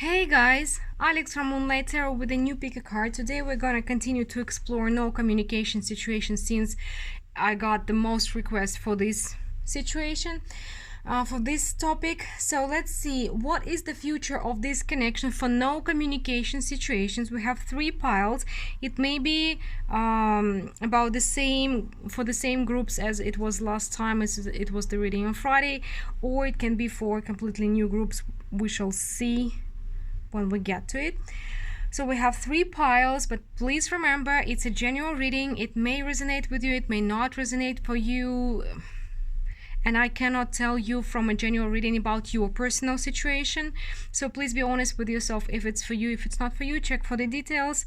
Hey guys, Alex from Moonlight Tarot with a new pick a card. Today we're gonna continue to explore no communication situation since I got the most requests for this situation, for this topic. So let's see what is the future of this connection for no communication situations. We have three piles. It may be about the same for the same groups as it was last time, as it was the reading on Friday, or it can be for completely new groups. We shall see when we get to it. So we have three piles, but please remember it's a general reading. It may resonate with you, it may not resonate for you, and I cannot tell you from a general reading about your personal situation. So please be honest with yourself if it's for you. If it's not for you, check for the details.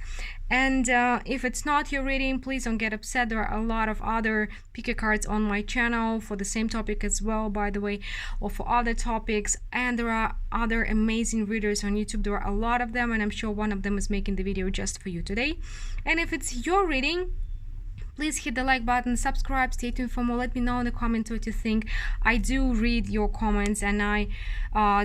And if it's not your reading, please don't get upset. There are a lot of other pick a cards on my channel for the same topic as well, by the way, or for other topics. And there are other amazing readers on YouTube. There are a lot of them, and I'm sure one of them is making the video just for you today. And if it's your reading, please hit the like button, subscribe, stay tuned for more. Let me know in the comments what you think. I do read your comments, and I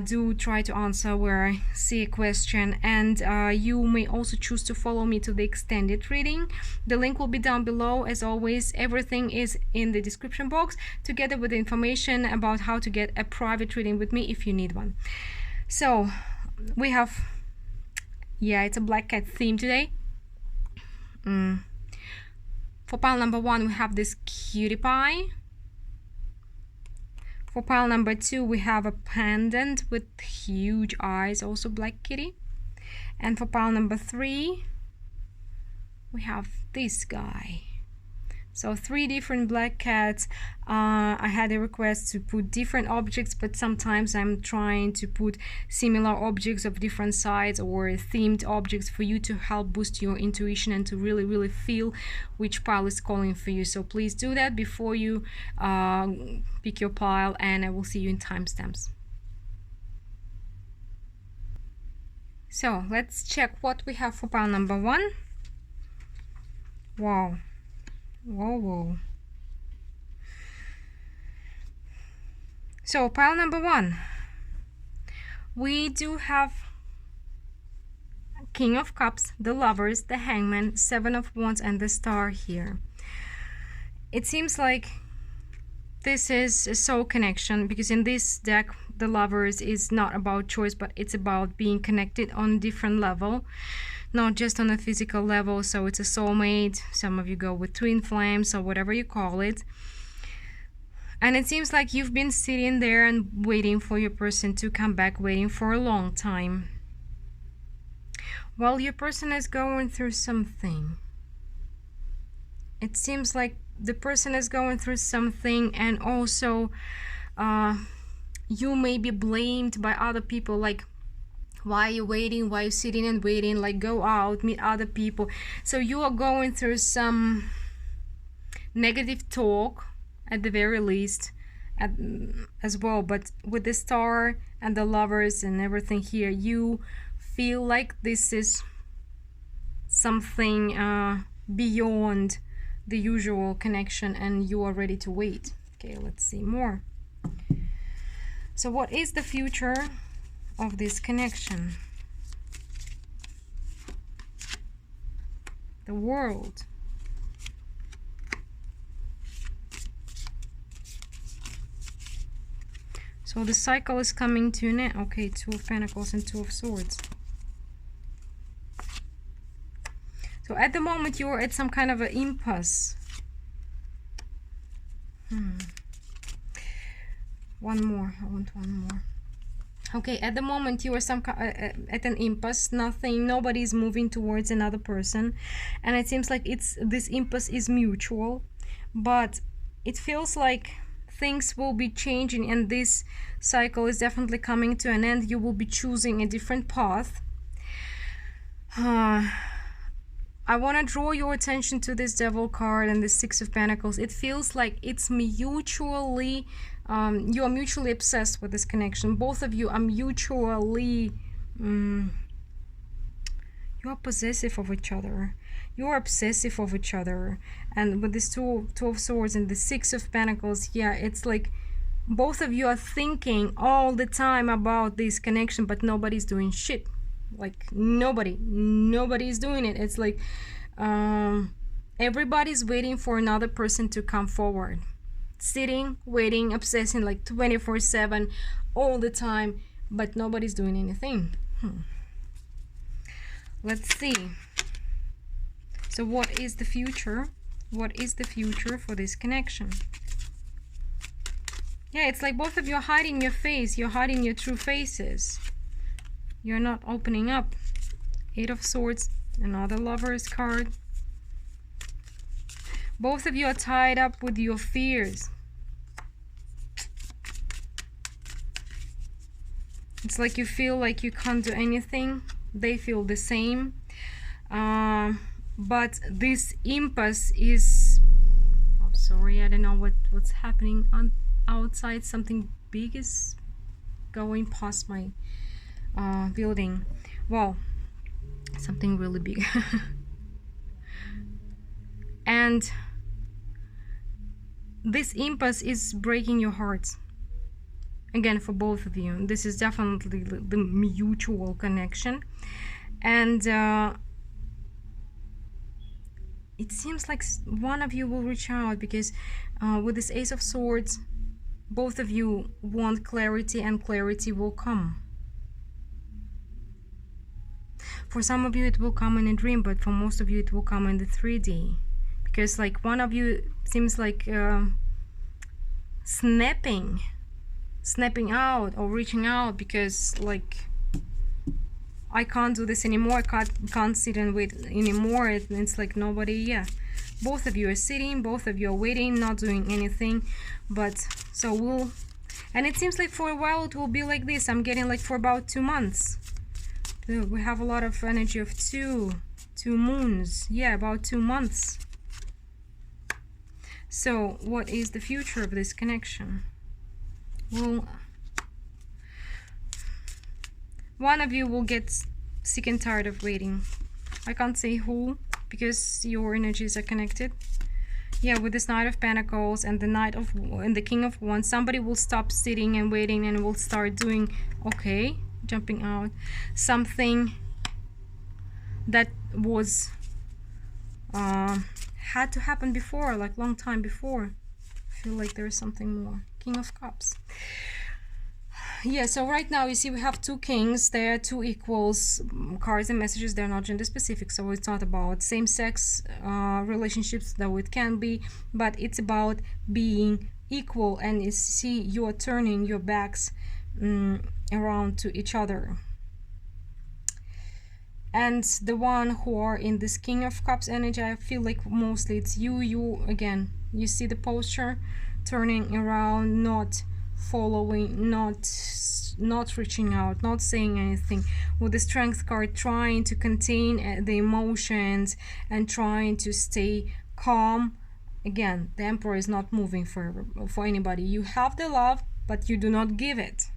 do try to answer where I see a question. And you may also choose to follow me to the extended reading. The link will be down below. As always, everything is in the description box, together with the information about how to get a private reading with me if you need one. So we have, yeah, it's a black cat theme today. For pile number one, we have this cutie pie. For pile number two, we have a pendant with huge eyes, also black kitty. And for pile number three, we have this guy. So three different black cats. I had a request to put different objects, but sometimes I'm trying to put similar objects of different sides or themed objects for you to help boost your intuition and to really feel which pile is calling for you. So please do that before you pick your pile, and I will see you in timestamps. So let's check what we have for pile number one. Wow. Whoa. So pile number one, we do have King of Cups, the Lovers, the Hangman, Seven of Wands, and the Star here. It seems like this is a soul connection, because in this deck the Lovers is not about choice, but it's about being connected on a different level, not just on a physical level. So it's a soulmate. Some of you go with twin flames or whatever you call it. And it seems like you've been sitting there and waiting for your person to come back, waiting for a long time. Well, your person is going through something. It seems like the person is going through something, and also you may be blamed by other people, like, why are you waiting? Why are you sitting and waiting? Like, go out, meet other people. So you are going through some negative talk at the very least, as well. But with the Star and the Lovers and everything here, you feel like this is something beyond the usual connection, and you are ready to wait. Okay, let's see more. So what is the future of this connection? The World. So the cycle is coming to an end. Okay, Two of Pentacles and Two of Swords. So at the moment you're at some kind of an impasse. One more. I want one more. Okay, at the moment you are at an impasse. Nobody's moving towards another person, and it seems like this impasse is mutual, but it feels like things will be changing, and this cycle is definitely coming to an end. You will be choosing a different path. I want to draw your attention to this Devil card and the Six of Pentacles. It feels like it's mutually, you are mutually obsessed with this connection. Both of you are mutually, you are possessive of each other. You are obsessive of each other. And with this two of Swords and the Six of Pentacles, yeah, it's like both of you are thinking all the time about this connection, but nobody's doing shit. Like nobody is doing it. It's like everybody's waiting for another person to come forward, sitting, waiting, obsessing like 24/7 all the time, but nobody's doing anything. Let's see. So what is the future? What is the future for this connection? Yeah, it's like both of you are hiding your face. You're hiding your true faces. You're not opening up. Eight of Swords, another Lover's card. Both of you are tied up with your fears. It's like you feel like you can't do anything. They feel the same. But this impasse is... Oh, sorry, I don't know what's happening on outside. Something big is going past my building. Wow, something really big. And this impasse is breaking your hearts. Again, for both of you. This is definitely the mutual connection. And it seems like one of you will reach out, because with this Ace of Swords, both of you want clarity, and clarity will come. For some of you it will come in a dream, but for most of you it will come in the 3D. Because like one of you seems like snapping out or reaching out, because like, I can't do this anymore, I can't sit and wait anymore. It's like nobody, yeah. Both of you are sitting, both of you are waiting, not doing anything. But so we'll, and it seems like for a while it will be like this. I'm getting like for about 2 months. We have a lot of energy of two moons. Yeah, about 2 months. So what is the future of this connection? Well, one of you will get sick and tired of waiting. I can't say who, because your energies are connected. Yeah, with this Knight of Pentacles and the and the King of Wands, somebody will stop sitting and waiting and will start doing, okay, jumping out, something that was had to happen before, like long time before. I feel like there is something more. King of Cups. Yeah, so right now you see we have two kings. They are two equals. Cards and messages, they're not gender specific, so it's not about same-sex relationships, though it can be, but it's about being equal. And you see you are turning your backs around to each other. And the one who are in this King of Cups energy, I feel like mostly it's you again. You see the posture, turning around, not following, not reaching out, not saying anything. With the Strength card, trying to contain the emotions and trying to stay calm. Again, the Emperor is not moving for anybody. You have the love, but you do not give it.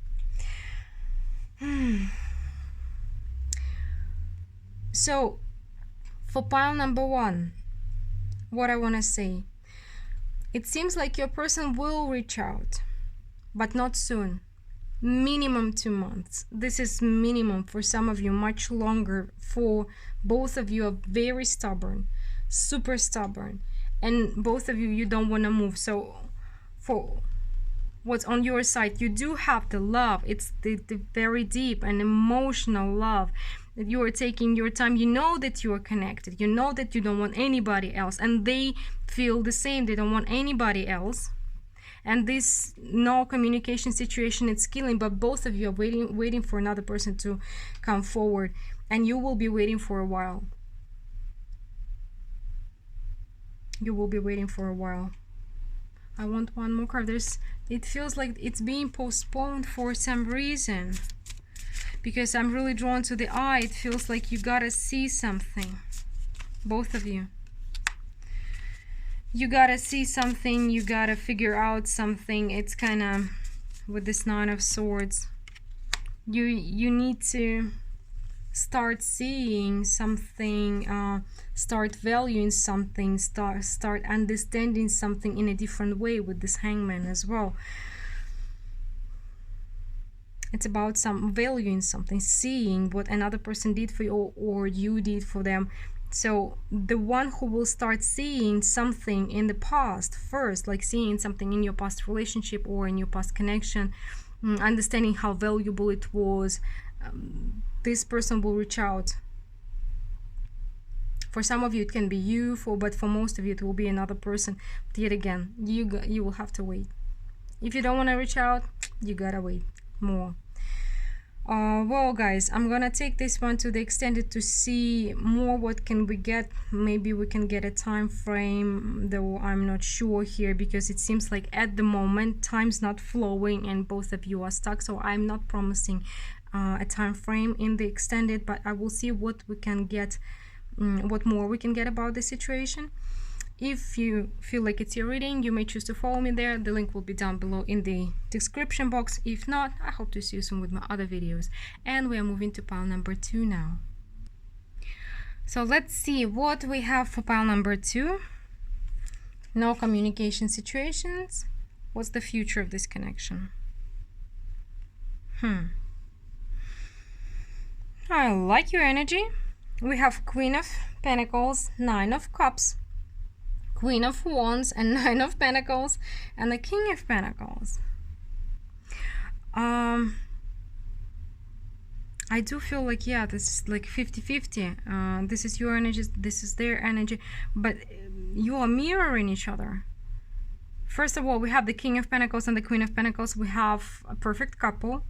So for pile number 1, what I want to say, it seems like your person will reach out, but not soon. Minimum 2 months. This is minimum. For some of you, much longer. For both of you are very stubborn, super stubborn, and both of you, you don't want to move. So for what's on your side, you do have the love. It's the very deep and emotional love, that you are taking your time. You know that you are connected. You know that you don't want anybody else, and they feel the same. They don't want anybody else. And this no communication situation, it's killing. But both of you are waiting for another person to come forward, and you will be waiting for a while. You will be waiting for a while. I want one more card. It feels like it's being postponed for some reason, because I'm really drawn to the eye. It feels like you gotta see something, both of you. You gotta see something, you gotta figure out something. It's kind of with this Nine of Swords. You need to start seeing something, start valuing something, start understanding something in a different way with this Hangman as well. It's about some value in something, seeing what another person did for you or you did for them. So the one who will start seeing something in the past first, like seeing something in your past relationship or in your past connection, understanding how valuable it was, this person will reach out. For some of you it can be you, but for most of you it will be another person. But yet again, you will have to wait. If you don't want to reach out, you gotta wait more. Well guys, I'm gonna take this one to the extended to see more what can we get. Maybe we can get a time frame, though I'm not sure here, because it seems like at the moment time's not flowing and both of you are stuck. So I'm not promising a time frame in the extended, but I will see what we can get, what more we can get about the situation. If you feel like it's your reading, you may choose to follow me there. The link will be down below in the description box. If not, I hope to see you soon with my other videos. And we are moving to pile number 2 now. So let's see what we have for pile number 2. No communication situations. What's the future of this connection? I like your energy. We have Queen of Pentacles, 9 of Cups, Queen of Wands, and 9 of Pentacles, and the King of Pentacles. I do feel like, yeah, this is like 50-50. This is your energy, this is their energy, but you are mirroring each other. First of all, we have the King of Pentacles and the Queen of Pentacles. We have a perfect couple.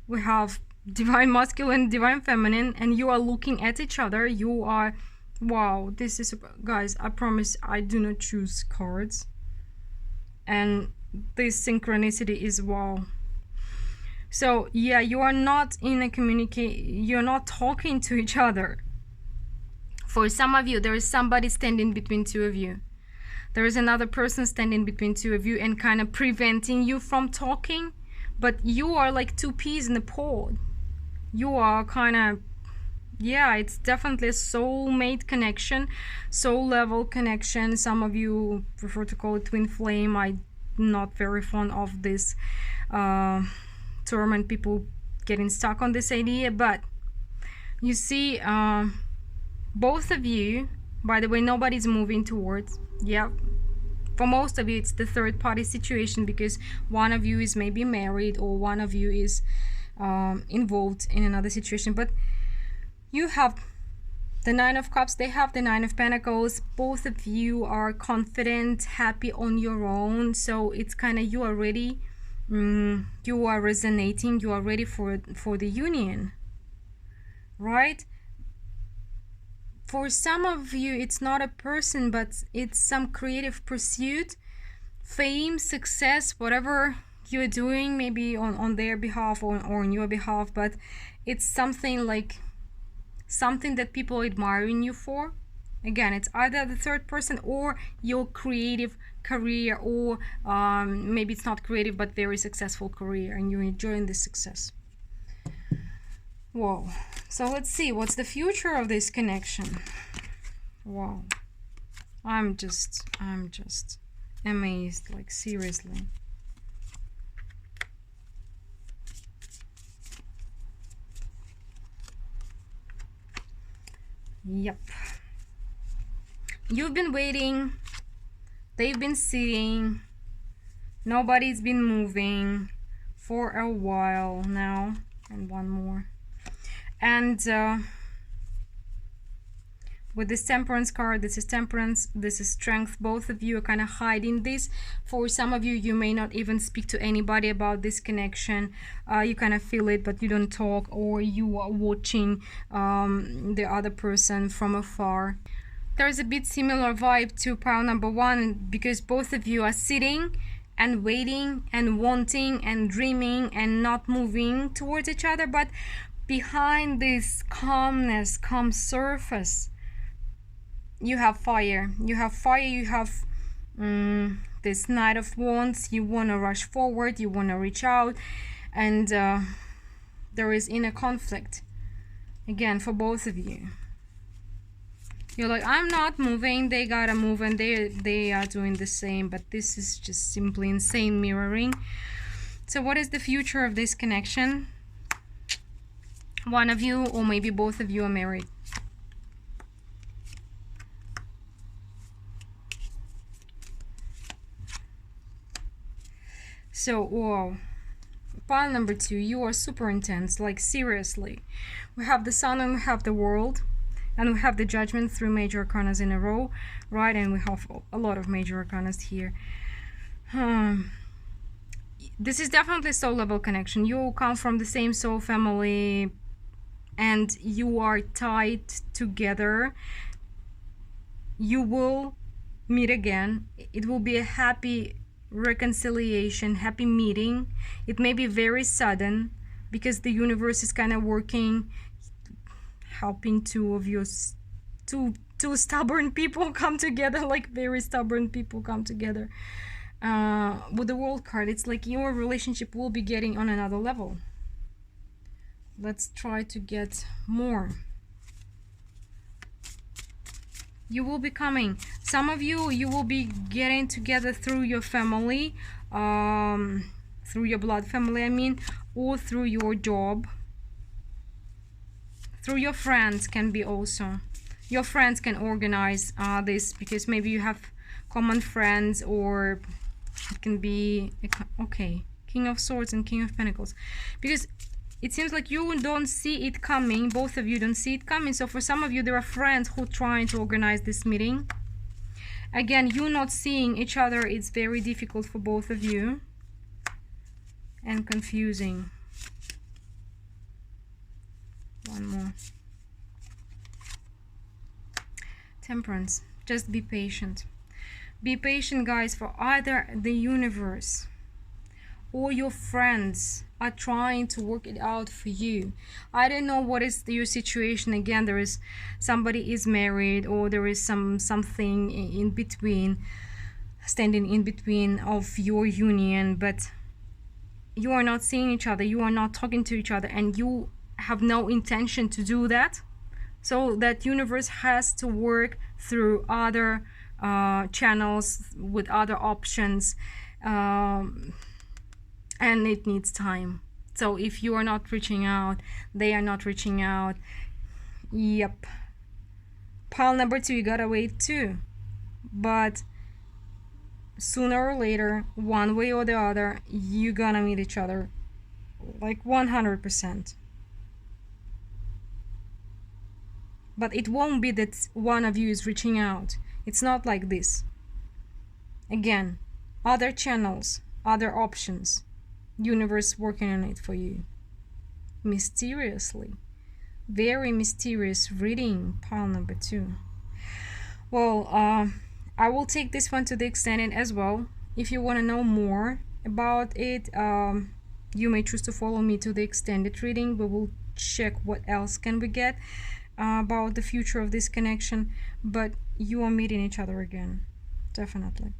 We have divine masculine, divine feminine, and you are looking at each other. You are, wow, this is, guys, I promise I do not choose cards, and this synchronicity is wow. So yeah, you are not in a you're not talking to each other. For some of you, there is somebody standing between two of you. There is another person standing between two of you and kind of preventing you from talking, but you are like two peas in a pod. You are kind of, yeah, it's definitely a soulmate connection, soul level connection. Some of you prefer to call it twin flame. I'm not very fond of this term and people getting stuck on this idea, but you see, both of you, by the way, nobody's moving towards, yeah, for most of you it's the third party situation, because one of you is maybe married or one of you is involved in another situation. But you have the 9 of Cups, they have the 9 of Pentacles. Both of you are confident, happy on your own. So it's kind of, you are ready, you are resonating, you are ready for the union, right? For some of you it's not a person, but it's some creative pursuit, fame, success, whatever you're doing, maybe on their behalf or on your behalf, but it's something like something that people are admiring you for. Again, it's either the third person or your creative career, or maybe it's not creative but very successful career and you're enjoying this success. Whoa. So let's see what's the future of this connection. Wow, I'm just amazed, like seriously. Yep, you've been waiting, they've been sitting, nobody's been moving for a while now. And one more, and with this Temperance card, this is temperance, this is strength. Both of you are kind of hiding this. For some of you, you may not even speak to anybody about this connection. You kind of feel it but you don't talk, or you are watching the other person from afar. There's a bit similar vibe to pile number 1, because both of you are sitting and waiting and wanting and dreaming and not moving towards each other, but behind this calmness, calm surface, you have fire. You have fire, you have this Knight of Wands. You want to rush forward, you want to reach out, and there is inner conflict again for both of you. You're like, I'm not moving, they gotta move, and they are doing the same. But this is just simply insane mirroring. So what is the future of this connection? One of you or maybe both of you are married. So, wow. Pile number 2, you are super intense, like seriously. We have the Sun and we have the World, and we have the Judgment, 3 major arcanas in a row, right? And we have a lot of major arcanas here. This is definitely a soul level connection. You come from the same soul family and you are tied together. You will meet again. It will be a happy reconciliation, happy meeting. It may be very sudden because the universe is kind of working, helping two of you, two stubborn people come together, like very stubborn people come together. With the World card, it's like your relationship will be getting on another level. Let's try to get more. You will be coming. Some of you will be getting together through your family, through your blood family, I mean, or through your job. Through your friends can be also. Your friends can organize this because maybe you have common friends, or it can be, okay, King of Swords and King of Pentacles. Because it seems like you don't see it coming. Both of you don't see it coming. So for some of you, there are friends who are trying to organize this meeting. Again, you not seeing each other, it's very difficult for both of you. And confusing. One more. Temperance. Just be patient. Be patient, guys, for either the universe or your friends are trying to work it out for you. I don't know what is your situation. Again, there is somebody is married, or there is something in between, standing in between of your union, but you are not seeing each other, you are not talking to each other, and you have no intention to do that. So that universe has to work through other channels with other options, and it needs time. So if you are not reaching out, they are not reaching out. Yep. Pile number 2, you gotta wait too. But sooner or later, one way or the other, you're gonna meet each other. Like 100%. But it won't be that one of you is reaching out. It's not like this. Again, other channels, other options. Universe working on it for you. Mysteriously. Very mysterious reading, pile number 2. Well, I will take this one to the extended as well. If you want to know more about it, you may choose to follow me to the extended reading. We will check what else can we get about the future of this connection. But you are meeting each other again, definitely.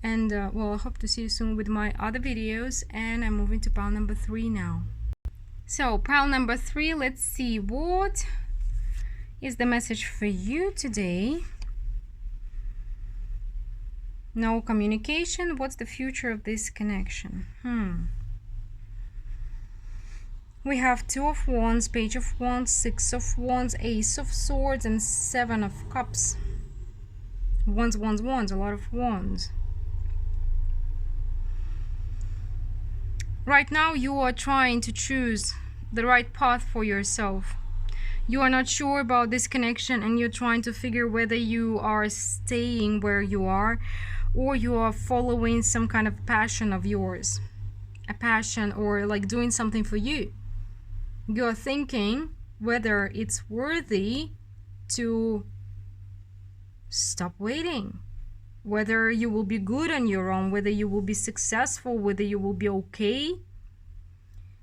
And well, I hope to see you soon with my other videos. And I'm moving to pile number 3 now. So pile number 3, let's see what is the message for you today. No communication. What's the future of this connection? We have 2 of Wands, Page of Wands, 6 of Wands, Ace of Swords, and 7 of Cups. Wands, wands, wands, a lot of wands. Right now you are trying to choose the right path for yourself. You are not sure about this connection, and you're trying to figure whether you are staying where you are or you are following some kind of passion of yours. A passion, or like doing something for you. You're thinking whether it's worthy to stop waiting, whether you will be good on your own, whether you will be successful, whether you will be okay.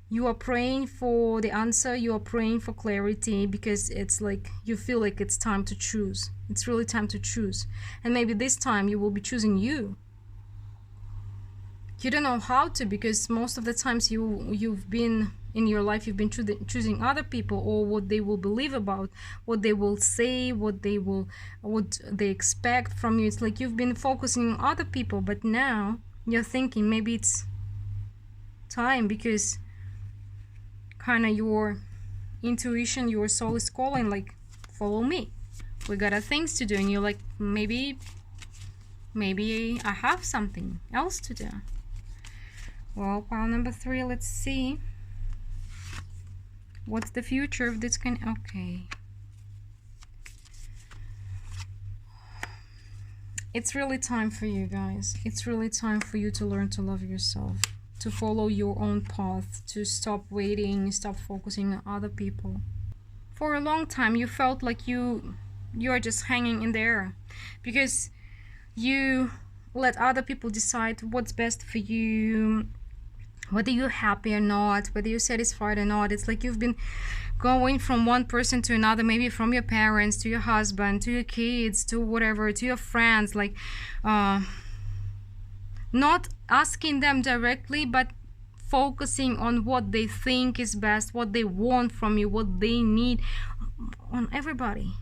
You are praying for the answer, you are praying for clarity, because it's like you feel like it's time to choose. It's really time to choose. And maybe this time you will be choosing you. You don't know how to, because most of the times you've been in your life, you've been choosing other people, or what they will believe about, what they will say, what they expect from you. It's like you've been focusing on other people, but now you're thinking maybe it's time, because kind of your intuition, your soul is calling, like, follow me, we got things to do. And you're like, maybe I have something else to do. Well, pile number 3, let's see what's the future of this okay. It's really time for you guys. It's really time for you to learn to love yourself, to follow your own path, to stop waiting, stop focusing on other people. For a long time you felt like you are just hanging in the air, because you let other people decide what's best for you, whether you're happy or not, whether you're satisfied or not. It's like you've been going from one person to another, maybe from your parents to your husband to your kids to whatever, to your friends, like not asking them directly, but focusing on what they think is best, what they want from you, what they need, on everybody.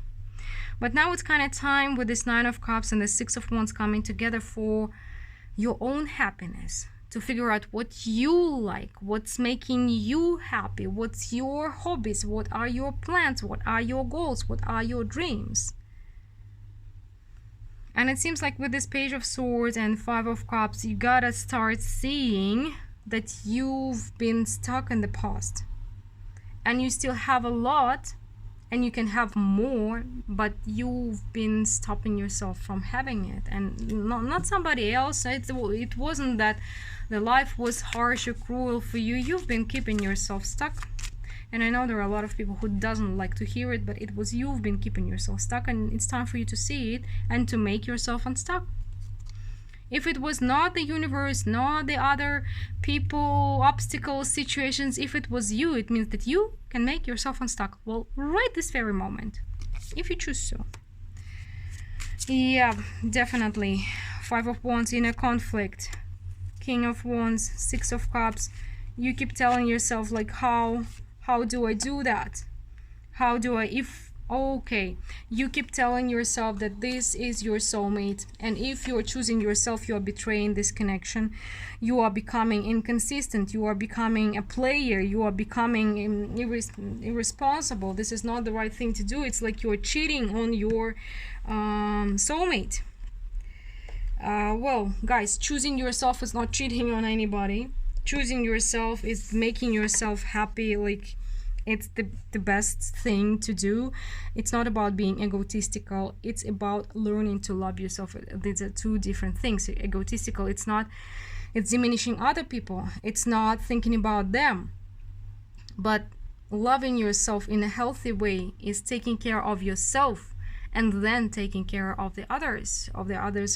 But now it's kind of time, with this 9 of Cups and the 6 of Wands coming together, for your own happiness, to figure out what you like, what's making you happy, what's your hobbies, what are your plans, what are your goals, what are your dreams. And it seems like with this Page of Swords and 5 of Cups, you gotta start seeing that you've been stuck in the past, and you still have a lot, and you can have more, but you've been stopping yourself from having it. And not somebody else. It wasn't that the life was harsh or cruel for you. You've been keeping yourself stuck. And I know there are a lot of people who doesn't like to hear it, but it was you've been keeping yourself stuck, and it's time for you to see it and to make yourself unstuck. If it was not the universe, not the other people, obstacles, situations, if it was you, it means that you can make yourself unstuck. Well, right this very moment, if you choose so. Yeah, definitely. 5 of Wands in a conflict. King of Wands, 6 of Cups. You keep telling yourself, like, how do I do that? How do I, okay, you keep telling yourself that this is your soulmate, and if you are choosing yourself, you are betraying this connection. You are becoming inconsistent, you are becoming a player, you are becoming irresponsible. This is not the right thing to do. It's like you're cheating on your soulmate. Well, guys, choosing yourself is not cheating on anybody. Choosing yourself is making yourself happy. Like, it's the best thing to do. It's not about being egotistical. It's about learning to love yourself. These are two different things. Egotistical, it's diminishing other people. It's not thinking about them. But loving yourself in a healthy way is taking care of yourself, and then taking care of the others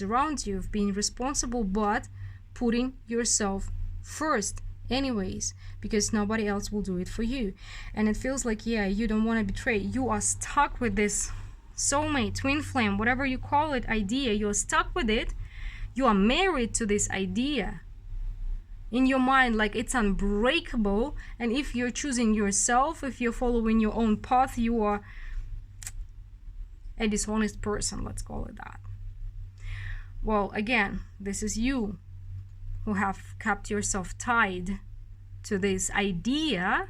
around you, of being responsible, but putting yourself first anyways, because nobody else will do it for you. And it feels like, yeah, you don't want to betray. You are stuck with this soulmate, twin flame, whatever you call it, idea. You're stuck with it. You are married to this idea in your mind, like it's unbreakable. And if you're choosing yourself, if you're following your own path, you are a dishonest person, let's call it that. Well, again, this is you who have kept yourself tied to this idea,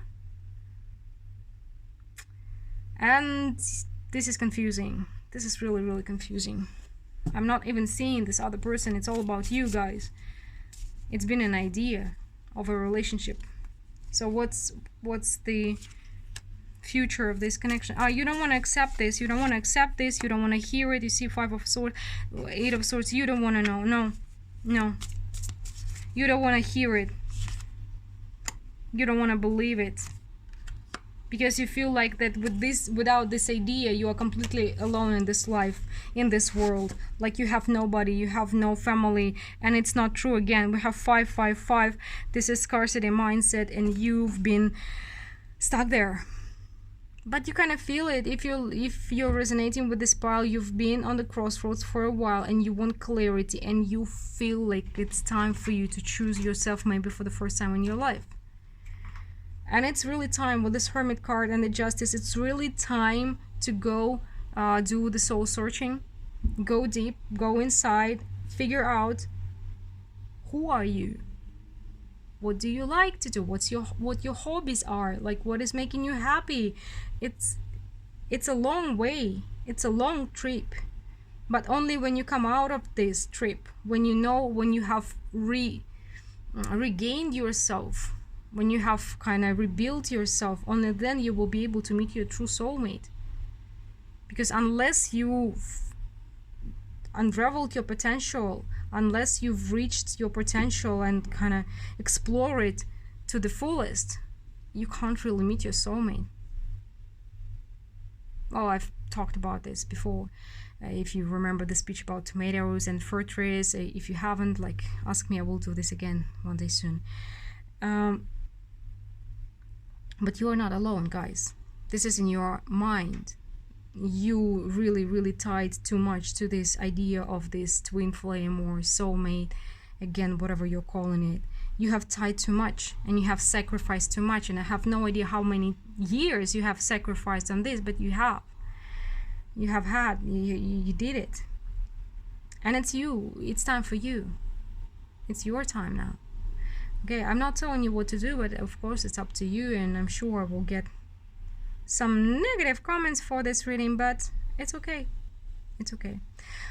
and this is confusing. This is really, really confusing. I'm not even seeing this other person. It's all about you guys. It's been an idea of a relationship. So what's the future of this connection? You don't want to accept this. You don't want to accept this. You don't want to hear it. You see 5 of Swords, 8 of Swords. You don't want to know. No. You don't want to hear it. You don't want to believe it, because you feel like that without this idea, you are completely alone in this life, in this world. Like you have nobody, you have no family, and it's not true. Again, we have 555. This is scarcity mindset, and you've been stuck there. But you kind of feel it. If you're resonating with this pile, you've been on the crossroads for a while, and you want clarity, and you feel like it's time for you to choose yourself, maybe for the first time in your life. And it's really time with this Hermit card and the Justice. It's really time to go do the soul searching, go deep, go inside, figure out who are you, What do you like to do? What your hobbies are? Like, what is making you happy? It's a long way. It's a long trip. But only when you come out of this trip, when you have regained yourself, when you have kind of rebuilt yourself, only then you will be able to meet your true soulmate. Because unless you've unraveled your potential, unless you've reached your potential and kind of explore it to the fullest, you can't really meet your soulmate. Oh, I've talked about this before. If you remember the speech about tomatoes and fir trees, if you haven't, like, ask me, I will do this again one day soon. But you are not alone, guys. This is in your mind. You really tied too much to this idea of this twin flame or soulmate, again, whatever you're calling it. You have tied too much, and you have sacrificed too much, and I have no idea how many years you have sacrificed on this, but you have you did it. And it's time for you. It's your time now. Okay, I'm not telling you what to do, but of course it's up to you, and I'm sure we'll get some negative comments for this reading, but it's okay. It's okay.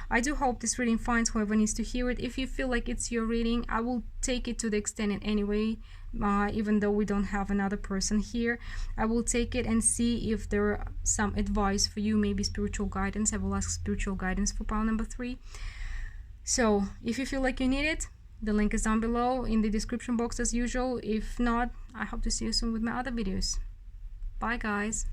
I do hope this reading finds whoever needs to hear it. If you feel like it's your reading, I will take it to the extent in anyway, even though we don't have another person here. I will take it and see if there are some advice for you, maybe spiritual guidance. I will ask spiritual guidance for pile number 3. So if you feel like you need it, the link is down below in the description box as usual. If not, I hope to see you soon with my other videos. Bye, guys.